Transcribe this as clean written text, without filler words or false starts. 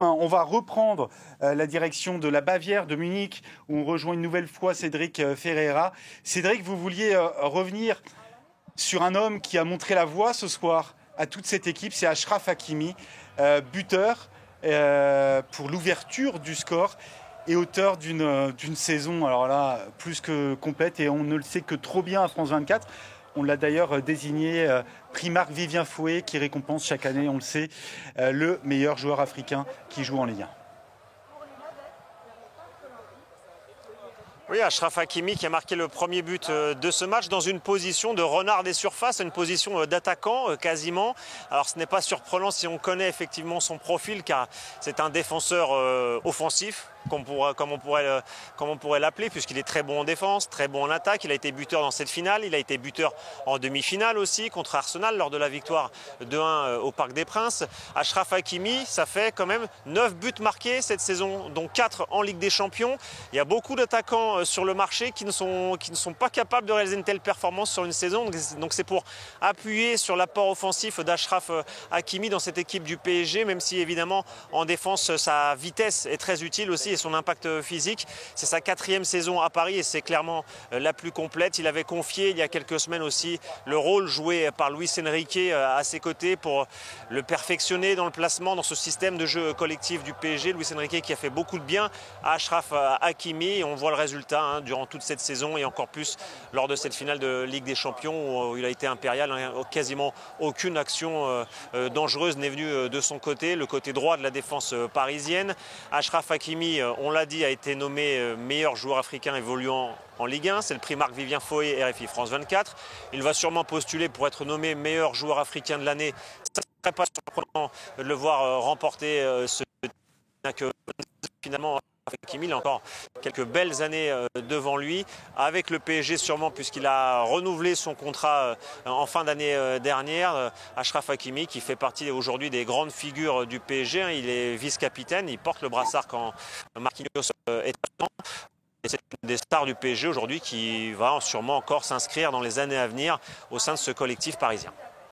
On va reprendre la direction de la Bavière, de Munich, où on rejoint une nouvelle fois Cédric Ferreira. Cédric, vous vouliez revenir sur un homme qui a montré la voie ce soir à toute cette équipe, c'est Achraf Hakimi, buteur pour l'ouverture du score et auteur d'une saison alors là, plus que complète, et on ne le sait que trop bien à France 24. On l'a d'ailleurs désigné prix Marc Vivien Fouet, qui récompense chaque année, on le sait, le meilleur joueur africain qui joue en Ligue 1. Oui, Achraf Hakimi qui a marqué le premier but de ce match dans une position de renard des surfaces, une position d'attaquant quasiment. Alors ce n'est pas surprenant si on connaît effectivement son profil, car c'est un défenseur offensif, comme on pourrait l'appeler, puisqu'il est très bon en défense, très bon en attaque. Il a été buteur dans cette finale, il a été buteur en demi-finale aussi contre Arsenal lors de la victoire 2-1 au Parc des Princes. Achraf Hakimi, ça fait quand même 9 buts marqués cette saison, dont 4 en Ligue des Champions. Il y a beaucoup d'attaquants sur le marché qui ne sont pas capables de réaliser une telle performance sur une saison. Donc c'est pour appuyer sur l'apport offensif d'Achraf Hakimi dans cette équipe du PSG, même si évidemment en défense sa vitesse est très utile aussi et son impact physique. C'est sa 4e saison à Paris et c'est clairement la plus complète. Il avait confié il y a quelques semaines aussi le rôle joué par Luis Enrique à ses côtés pour le perfectionner dans le placement, dans ce système de jeu collectif du PSG. Luis Enrique qui a fait beaucoup de bien à Achraf Hakimi, et on voit le résultat durant toute cette saison et encore plus lors de cette finale de Ligue des Champions où il a été impérial. Quasiment aucune action dangereuse n'est venue de son côté, le côté droit de la défense parisienne. Achraf Hakimi, on l'a dit, a été nommé meilleur joueur africain évoluant en Ligue 1. C'est le prix Marc Vivien Fouet, RFI France 24. Il va sûrement postuler pour être nommé meilleur joueur africain de l'année. Ça ne serait pas surprenant de le voir remporter ce que finalement Hakimi, il a encore quelques belles années devant lui, avec le PSG sûrement, puisqu'il a renouvelé son contrat en fin d'année dernière. Achraf Hakimi qui fait partie aujourd'hui des grandes figures du PSG, il est vice-capitaine, il porte le brassard quand Marquinhos est absent. Et c'est une des stars du PSG aujourd'hui qui va sûrement encore s'inscrire dans les années à venir au sein de ce collectif parisien.